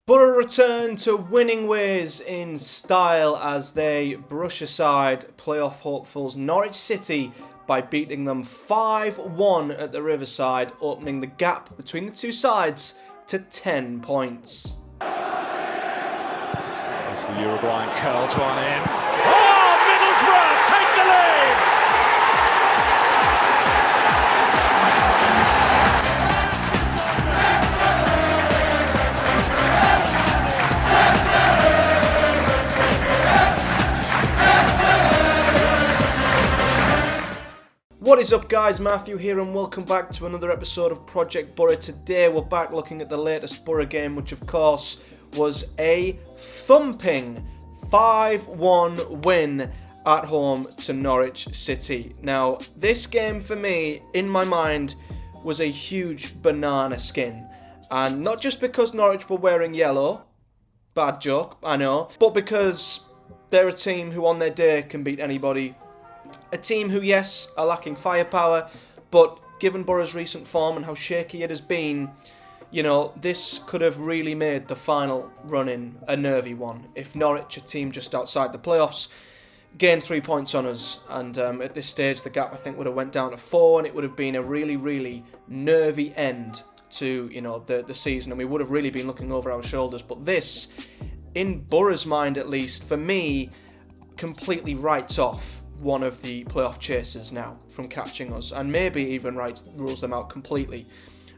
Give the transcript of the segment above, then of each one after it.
Boro return to winning ways in style as they brush aside playoff hopefuls Norwich City by beating them 5-1 at the Riverside, opening the gap between the two sides to 10 points. As the Uruguayan curls one in. Oh, Middlesbrough take the lead! What is up, guys? Matthew here and welcome back to another episode of Project Boro. Today we're back looking at the latest Boro game, which of course was a thumping 5-1 win at home to Norwich City. Now, this game for me, in my mind, was a huge banana skin. And not just because Norwich were wearing yellow, bad joke, I know, but because they're a team who on their day can beat anybody. A team who, yes, are lacking firepower, but given Boro's recent form and how shaky it has been, you know, this could have really made the final run-in a nervy one. If Norwich, a team just outside the playoffs, gained 3 points on us, and at this stage the gap I think would have went down to 4, and it would have been a really, really nervy end to, you know, the season, and we would have really been looking over our shoulders. But this, in Boro's mind at least, for me, completely writes off one of the playoff chasers now from catching us, and maybe even rules them out completely,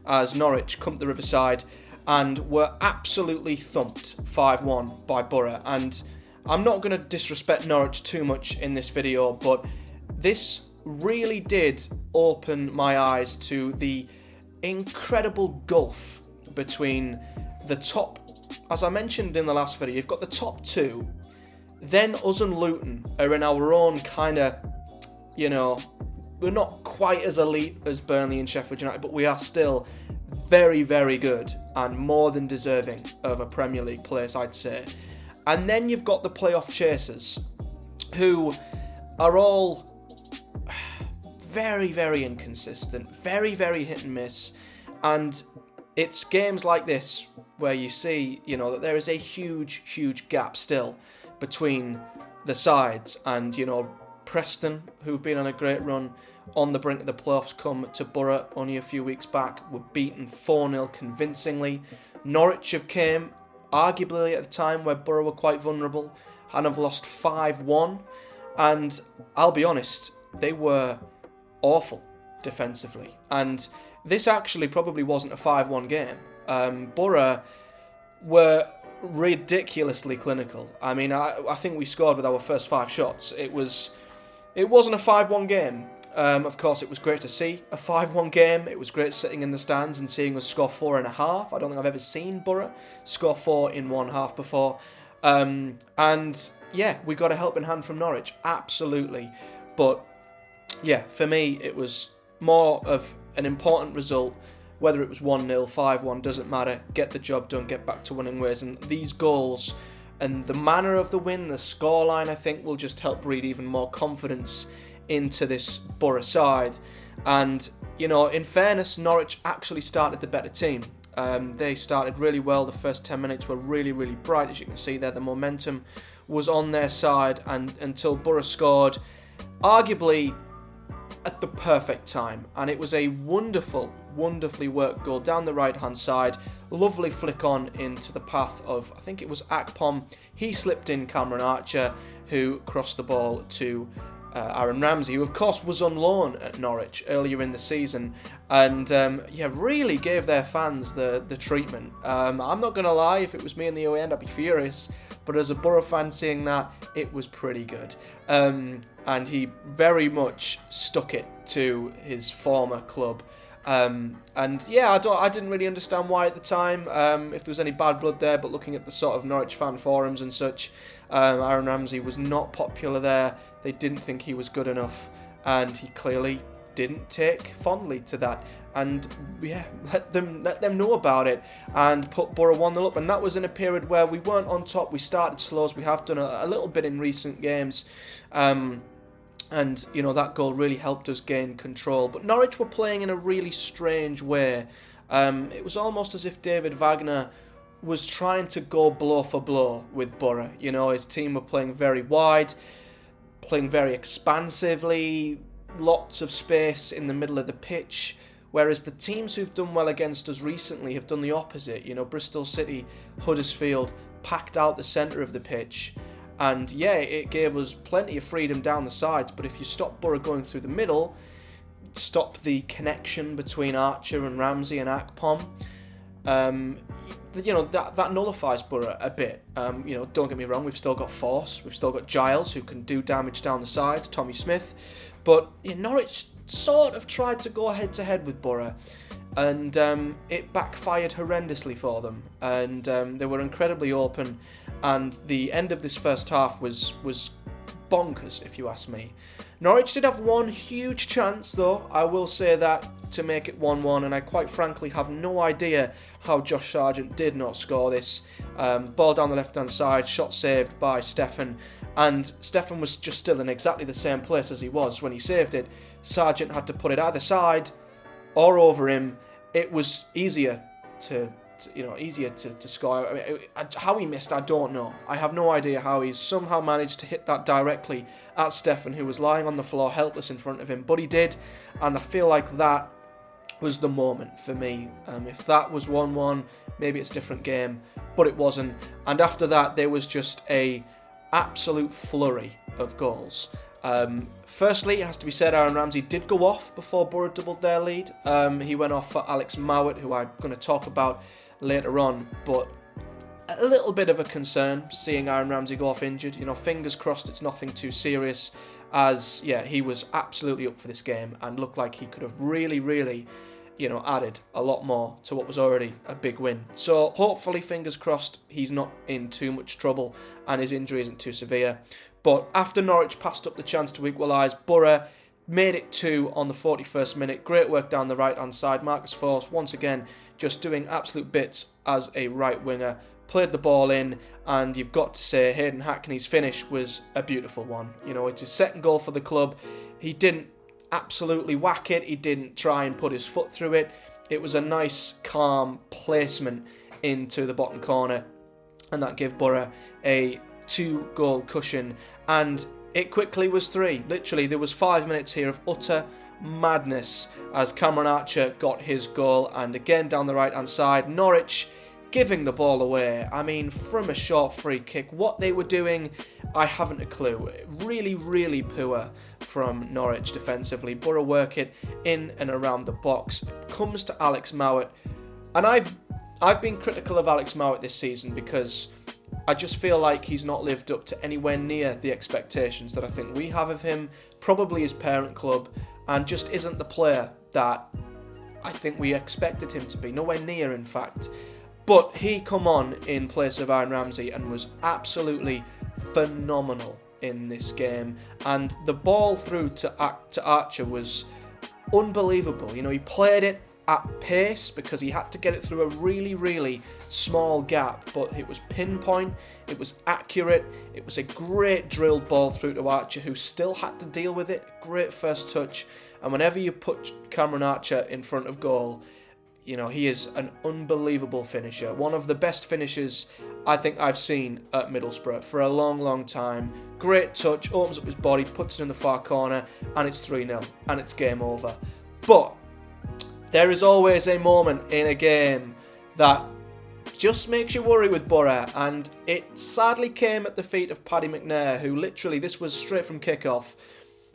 as Norwich come to the Riverside and were absolutely thumped 5-1 by Boro. And I'm not going to disrespect Norwich too much in this video, but this really did open my eyes to the incredible gulf between the top, as I mentioned in the last video, you've got the top two. Then us and Luton are in our own kind of, you know, we're not quite as elite as Burnley and Sheffield United, but we are still very, very good and more than deserving of a Premier League place, I'd say. And then you've got the playoff chasers, who are all very, very inconsistent, very, very hit and miss. And it's games like this where you see, you know, that there is a huge, huge gap still between the sides. And, you know, Preston, who've been on a great run on the brink of the playoffs, come to Boro only a few weeks back, were beaten 4-0 convincingly. Norwich have came, arguably at a time where Boro were quite vulnerable, and have lost 5-1. And I'll be honest, they were awful defensively. And this actually probably wasn't a 5-1 game. Boro were ridiculously clinical. I mean, I think we scored with our first 5 shots. It wasn't a 5-1 game. Of course, it was great to see a 5-1 game. It was great sitting in the stands and seeing us score 4.5. I don't think I've ever seen Boro score 4 in one half before. And yeah, we got a helping hand from Norwich, absolutely. But yeah, for me, it was more of an important result. Whether it was 1-0, 5-1, doesn't matter. Get the job done, get back to winning ways. And these goals and the manner of the win, the scoreline, I think, will just help breed even more confidence into this Boro side. And, you know, in fairness, Norwich actually started the better team. They started really well. The first 10 minutes were really, really bright. As you can see there, the momentum was on their side, and until Boro scored, arguably at the perfect time. And it was a wonderfully worked goal down the right hand side, lovely flick on into the path of, I think it was Akpom. He slipped in Cameron Archer, who crossed the ball to Aaron Ramsey, who of course was on loan at Norwich earlier in the season, and yeah, really gave their fans the treatment. I'm not going to lie, if it was me in the end, I'd be furious, but as a Boro fan seeing that, it was pretty good. And he very much stuck it to his former club. And yeah, I didn't really understand why at the time, if there was any bad blood there, but looking at the sort of Norwich fan forums and such, Aaron Ramsey was not popular there. They didn't think he was good enough, and he clearly didn't take fondly to that. And yeah, let them know about it and put Boro 1-0 up. And that was in a period where we weren't on top. We started slow, as we have done a little bit in recent games. And, you know, that goal really helped us gain control. But Norwich were playing in a really strange way. It was almost as if David Wagner was trying to go blow for blow with Boro. You know, his team were playing very wide, playing very expansively, lots of space in the middle of the pitch, whereas the teams who've done well against us recently have done the opposite. You know, Bristol City, Huddersfield packed out the centre of the pitch, and yeah, it gave us plenty of freedom down the sides, but if you stop Boro going through the middle, stop the connection between Archer and Ramsey and Akpom, you know, that nullifies Boro a bit. You know, don't get me wrong, we've still got force, we've still got Giles who can do damage down the sides, Tommy Smith, but Norwich sort of tried to go head to head with Boro, and it backfired horrendously for them, and they were incredibly open, and the end of this first half was bonkers, if you ask me. Norwich did have one huge chance, though, I will say that, to make it 1-1, and I quite frankly have no idea how Josh Sargent did not score this. Ball down the left-hand side, shot saved by Stefan, and Stefan was just still in exactly the same place as he was when he saved it. Sargent had to put it either side or over him. It was easier to score. I mean, how he missed, I don't know. I have no idea how he's somehow managed to hit that directly at Stefan, who was lying on the floor helpless in front of him, but he did, and I feel like that was the moment for me. If that was 1-1, maybe it's a different game, but it wasn't, and after that there was just a absolute flurry of goals. Firstly, it has to be said, Aaron Ramsey did go off before Boro doubled their lead. He went off for Alex Mowat, who I'm going to talk about later on, but a little bit of a concern seeing Aaron Ramsey go off injured. You know, fingers crossed it's nothing too serious, as yeah, he was absolutely up for this game and looked like he could have really, you know, added a lot more to what was already a big win. So hopefully, fingers crossed, he's not in too much trouble and his injury isn't too severe. But after Norwich passed up the chance to equalise, Boro made it 2 on the 41st minute. Great work down the right-hand side. Marcus Forss, once again, just doing absolute bits as a right winger. Played the ball in, and you've got to say Hayden Hackney's finish was a beautiful one. You know, it's his second goal for the club. He didn't absolutely whack it. He didn't try and put his foot through it. It was a nice, calm placement into the bottom corner, and that gave Boro a 2-goal cushion, and it quickly was 3. Literally, there was 5 minutes here of utter madness as Cameron Archer got his goal, and again down the right-hand side, Norwich giving the ball away. I mean, from a short free kick, what they were doing, I haven't a clue. Really poor from Norwich defensively. Boro work it in and around the box. It comes to Alex Mowat, and I've been critical of Alex Mowat this season because I just feel like he's not lived up to anywhere near the expectations that I think we have of him, probably his parent club, and just isn't the player that I think we expected him to be. Nowhere near, in fact. But he come on in place of Aaron Ramsey and was absolutely phenomenal in this game. And the ball through to Archer was unbelievable. You know, he played it at pace because he had to get it through a really small gap, but it was pinpoint, it was accurate, it was a great drilled ball through to Archer, who still had to deal with it. Great first touch, and whenever you put Cameron Archer in front of goal, you know, he is an unbelievable finisher. One of the best finishers I think I've seen at Middlesbrough for a long time. Great touch, opens up his body, puts it in the far corner, and it's 3-0, and it's game over. But there is always a moment in a game that just makes you worry with Boro, and it sadly came at the feet of Paddy McNair, who literally, this was straight from kick-off.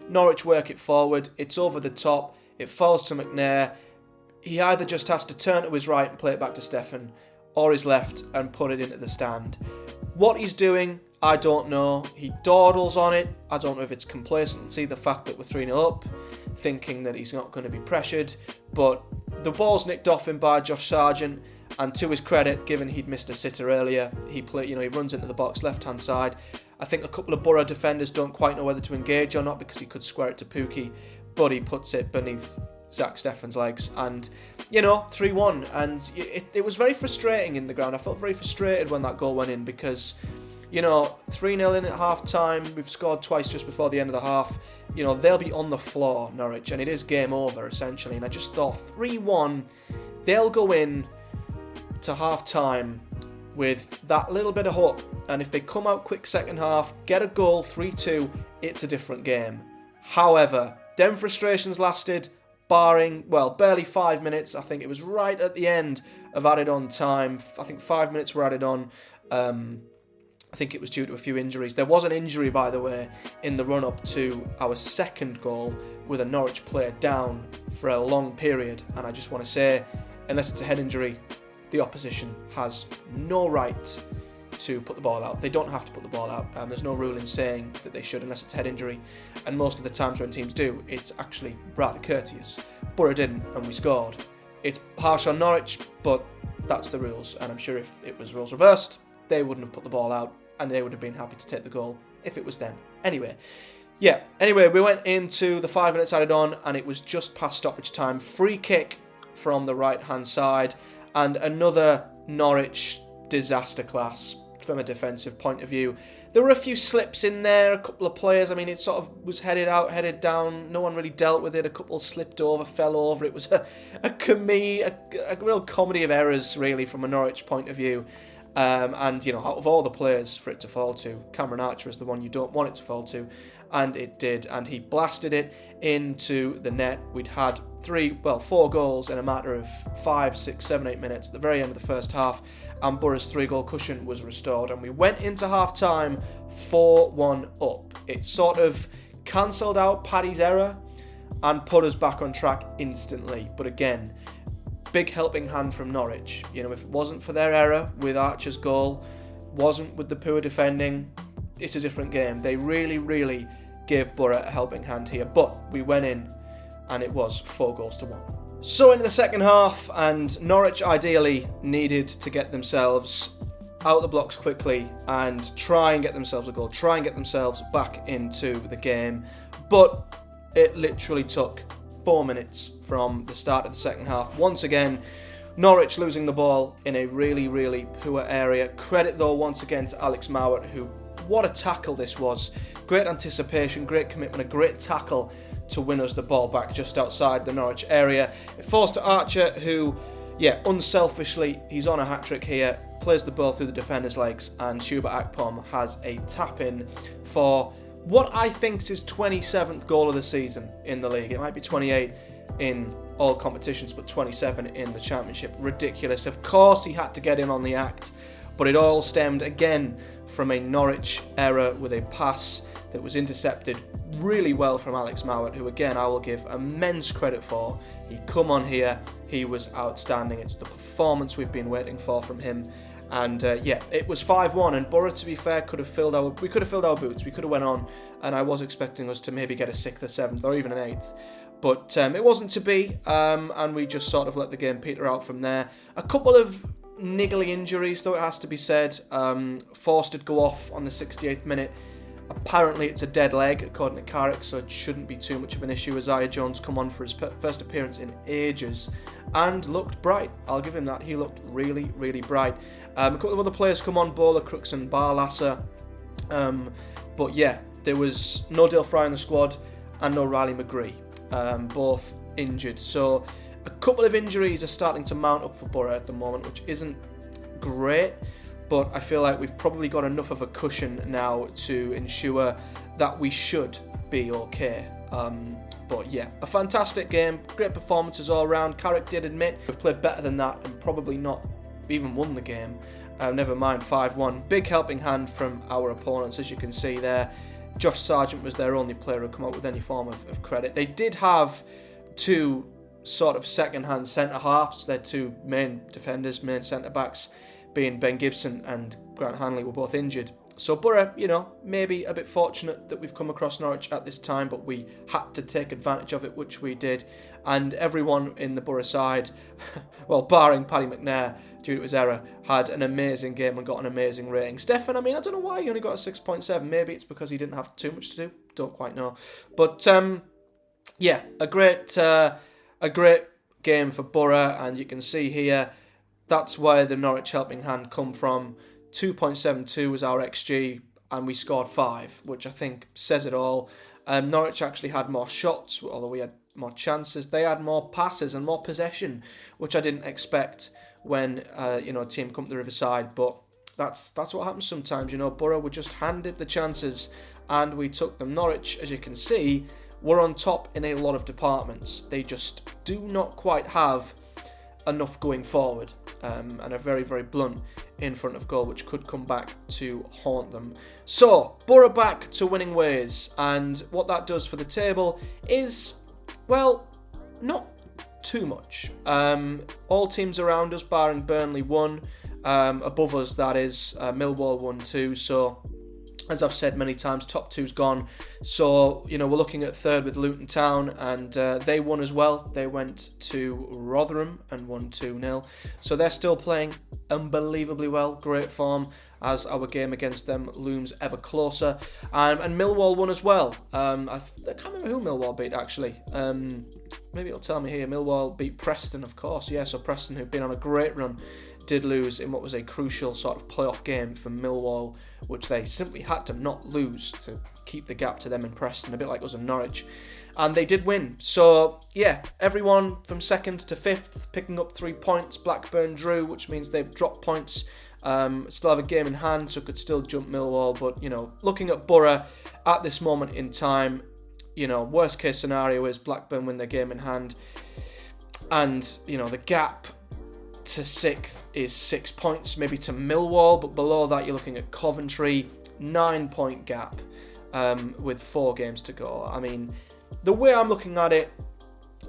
Norwich work it forward, it's over the top, it falls to McNair. He either just has to turn to his right and play it back to Stefan, or his left and put it into the stand. What he's doing, I don't know. He dawdles on it. I don't know if it's complacency, the fact that we're 3-0 up, thinking that he's not going to be pressured, but the ball's nicked off him by Josh Sargent, and to his credit, given he'd missed a sitter earlier, he runs into the box left-hand side. I think a couple of Boro defenders don't quite know whether to engage or not because he could square it to Pookie, but he puts it beneath Zach Stefan's legs, and 3-1, and it was very frustrating in the ground. I felt very frustrated when that goal went in because 3-0 in at half time, we've scored twice just before the end of the half. They'll be on the floor, Norwich, and it is game over essentially, and I just thought 3-1, they'll go in to half time with that little bit of hope. And if they come out quick second half, get a goal, 3-2, it's a different game. However, them frustrations lasted barring, barely 5 minutes. I think it was right at the end of added on time. I think 5 minutes were added on. I think it was due to a few injuries. There was an injury, by the way, in the run-up to our second goal with a Norwich player down for a long period. And I just want to say, unless it's a head injury, the opposition has no right to put the ball out. They don't have to put the ball out. There's no ruling saying that they should unless it's head injury. And most of the times when teams do, it's actually rather courteous. Boro didn't, and we scored. It's harsh on Norwich, but that's the rules. And I'm sure if it was rules reversed, they wouldn't have put the ball out, and they would have been happy to take the goal if it was them. Anyway, we went into the 5 minutes added on, and it was just past stoppage time. Free kick from the right-hand side, and another Norwich disaster class from a defensive point of view. There were a few slips in there, a couple of players. I mean, it sort of was headed out, headed down. No one really dealt with it. A couple slipped over, fell over. It was a real comedy of errors, really, from a Norwich point of view. And, you know, out of all the players for it to fall to, Cameron Archer is the one you don't want it to fall to. And it did. And he blasted it into the net. We'd had 4 goals in a matter of 5, 6, 7, 8 minutes at the very end of the first half. And Boro's 3-goal cushion was restored. And we went into half-time 4-1 up. It sort of cancelled out Paddy's error and put us back on track instantly. But again, big helping hand from Norwich. You know, if it wasn't for their error with Archer's goal, wasn't with the poor defending, it's a different game. They really, really gave Boro a helping hand here. But we went in and it was 4-1. So into the second half, and Norwich ideally needed to get themselves out the blocks quickly and try and get themselves a goal, try and get themselves back into the game. But it literally took 4 minutes from the start of the second half. Once again, Norwich losing the ball in a really, really poor area. Credit, though, once again to Alex Mowat, who, what a tackle this was. Great anticipation, great commitment, a great tackle to win us the ball back just outside the Norwich area. It falls to Archer, who, unselfishly, he's on a hat-trick here, plays the ball through the defender's legs, and Shubert Akpom has a tap-in for what I think is his 27th goal of the season in the league. It might be 28 in all competitions, but 27 in the Championship. Ridiculous. Of course he had to get in on the act, but it all stemmed again from a Norwich error with a pass that was intercepted really well from Alex Mowat, who again I will give immense credit for. He come on here, he was outstanding. It's the performance we've been waiting for from him. And it was 5-1, and Boro, to be fair, could have filled our boots. We could have went on, and I was expecting us to maybe get a 6th or 7th or even an 8th. But it wasn't to be, and we just sort of let the game peter out from there. A couple of niggly injuries, though, it has to be said. Forster did go off on the 68th minute. Apparently it's a dead leg, according to Carrick, so it shouldn't be too much of an issue. Isaiah Jones come on for his first appearance in ages and looked bright. I'll give him that. He looked really, really bright. A couple of other players come on, Bowler, Crooks and Barlasser. But yeah, there was no Dale Fry in the squad and no Riley McGree, both injured. So a couple of injuries are starting to mount up for Boro at the moment, which isn't great. But I feel like we've probably got enough of a cushion now to ensure that we should be okay. But yeah, a fantastic game, great performances all around. Carrick did admit we've played better than that and probably not even won the game. Never mind 5-1. Big helping hand from our opponents, as you can see there. Josh Sargent was their only player who come up with any form of credit. They did have 2 sort of second-hand centre-halves. Their 2 main defenders, main centre-backs, being Ben Gibson and Grant Hanley, were both injured. So Boro, maybe a bit fortunate that we've come across Norwich at this time, but we had to take advantage of it, which we did. And everyone in the Boro side, well, barring Paddy McNair, due to his error, had an amazing game and got an amazing rating. Stefan, I don't know why he only got a 6.7. Maybe it's because he didn't have too much to do. Don't quite know. But, a great game for Boro, and you can see here, that's where the Norwich helping hand come from. 2.72 was our XG, and we scored 5, which I think says it all. Norwich actually had more shots, although we had more chances. They had more passes and more possession, which I didn't expect when a team come to the Riverside, but that's what happens sometimes. Boro were just handed the chances and we took them. Norwich, as you can see, were on top in a lot of departments. They just do not quite have enough going forward, and are very, very blunt in front of goal, which could come back to haunt them. So, Boro back to winning ways, and what that does for the table is, well, not too much. All teams around us, barring Burnley, won. Above us, that is, Millwall won too, so as I've said many times, top two's gone. So, we're looking at third with Luton Town, and they won as well. They went to Rotherham and won 2-0. So they're still playing unbelievably well. Great form as our game against them looms ever closer. And Millwall won as well. I can't remember who Millwall beat, actually. Maybe it'll tell me here. Millwall beat Preston, of course. Yeah, so Preston, who've been on a great run, did lose in what was a crucial sort of playoff game for Millwall, which they simply had to not lose to keep the gap to them in Preston, a bit like us in Norwich. And they did win. So, yeah, everyone from 2nd to 5th picking up 3 points. Blackburn drew, which means they've dropped points. Still have a game in hand, so could still jump Millwall. But, looking at Boro at this moment in time, worst case scenario is Blackburn win their game in hand. And, the gap to 6th is 6 points, maybe to Millwall, but below that you're looking at Coventry, 9-point gap with 4 games to go. I mean, the way I'm looking at it,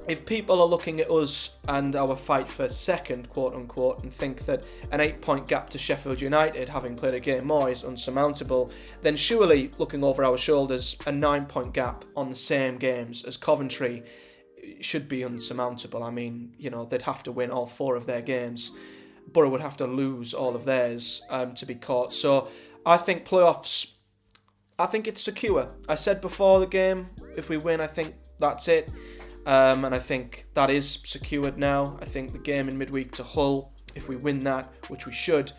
if people are looking at us and our fight for 2nd, quote unquote, and think that an 8-point gap to Sheffield United, having played a game more, is unsurmountable, then surely, looking over our shoulders, a 9-point gap on the same games as Coventry should be unsurmountable. I mean, they'd have to win all 4 of their games. Boro would have to lose all of theirs to be caught. So I think playoffs, I think it's secure. I said before the game, if we win, I think that's it. And I think that is secured now. I think the game in midweek to Hull, if we win that, which we should,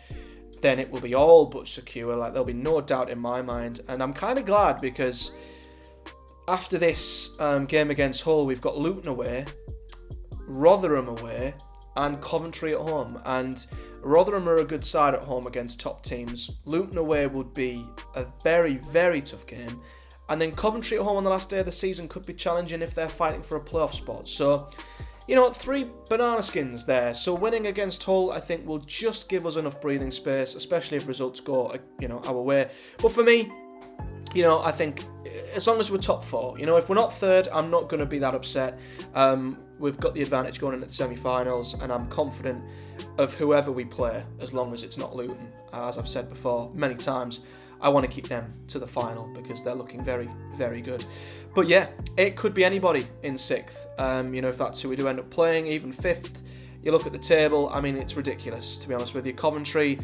then it will be all but secure. Like, there'll be no doubt in my mind. And I'm kind of glad, because after this game against Hull, we've got Luton away, Rotherham away, and Coventry at home. And Rotherham are a good side at home against top teams. Luton away would be a very, very tough game. And then Coventry at home on the last day of the season could be challenging if they're fighting for a playoff spot. So, 3 banana skins there. So winning against Hull, I think, will just give us enough breathing space, especially if results go, our way. But for me, I think as long as we're top 4, if we're not 3rd, I'm not going to be that upset. We've got the advantage going into the semi-finals, and I'm confident of whoever we play, as long as it's not Luton. As I've said before many times, I want to keep them to the final because they're looking very, very good. But yeah, it could be anybody in 6th. If that's who we do end up playing, even 5th. You look at the table, I mean, it's ridiculous, to be honest with you. Coventry,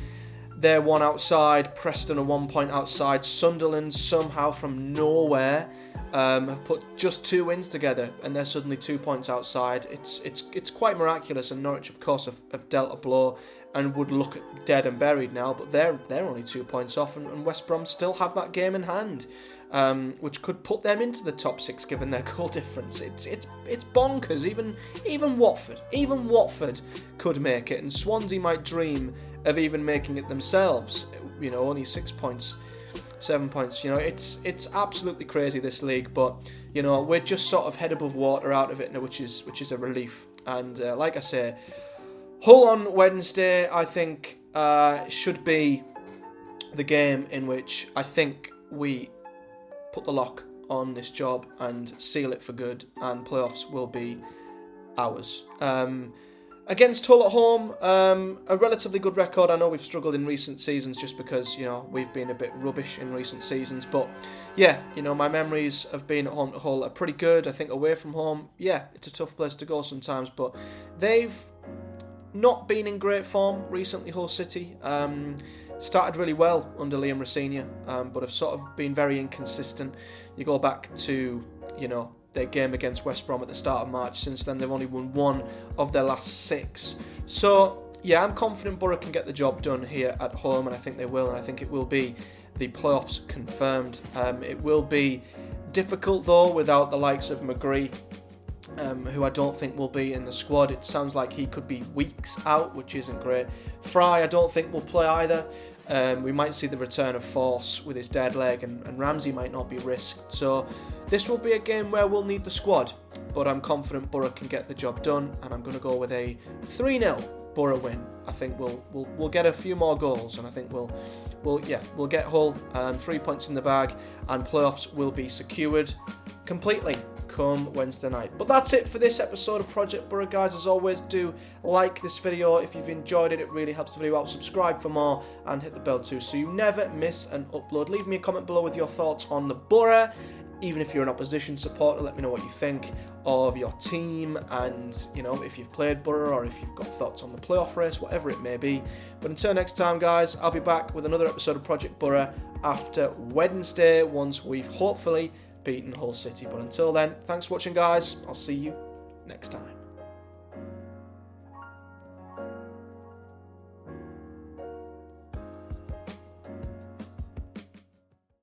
they're 1 outside. Preston are 1 point outside. Sunderland, somehow from nowhere, have put just 2 wins together, and they're suddenly 2 points outside. It's quite miraculous, and Norwich, of course, have dealt a blow and would look dead and buried now, but they're only 2 points off, and West Brom still have that game in hand, which could put them into the top 6 given their goal difference. It's bonkers. Even Watford could make it, and Swansea might dream of even making it themselves. Only 6 points, 7 points. It's absolutely crazy, this league, but we're just sort of head above water out of it now, which is a relief. And like I say, Hull on Wednesday, I think, should be the game in which I think we put the lock on this job and seal it for good, and playoffs will be ours. Against Hull at home, a relatively good record. I know we've struggled in recent seasons just because, we've been a bit rubbish in recent seasons. But yeah, my memories of being at home to Hull are pretty good. I think away from home, yeah, it's a tough place to go sometimes. But they've not been in great form recently, Hull City. Started really well under Liam Rosenior, but have sort of been very inconsistent. You go back to, their game against West Brom at the start of March. Since then, they've only won 1 of their last 6. So, yeah, I'm confident Boro can get the job done here at home, and I think they will, and I think it will be the playoffs confirmed. It will be difficult, though, without the likes of McGree who I don't think will be in the squad. It sounds like he could be weeks out, which isn't great. Fry, I don't think will play either. We might see the return of Force with his dead leg, and Ramsey might not be risked. So this will be a game where we'll need the squad, but I'm confident Boro can get the job done, and I'm going to go with a 3-0 Boro win. I think we'll get a few more goals, and I think we'll get Hull 3 points in the bag, and playoffs will be secured completely come Wednesday night. But that's it for this episode of Project Boro, guys. As always, do like this video if you've enjoyed it. It really helps the video out. Subscribe for more and hit the bell too so you never miss an upload. Leave me a comment below with your thoughts on the Boro. Even if you're an opposition supporter, let me know what you think of your team, and if you've played Boro or if you've got thoughts on the playoff race, whatever it may be. But until next time, guys, I'll be back with another episode of Project Boro after Wednesday, once we've hopefully beaten Hull City. But until then, thanks for watching, guys. I'll see you next time.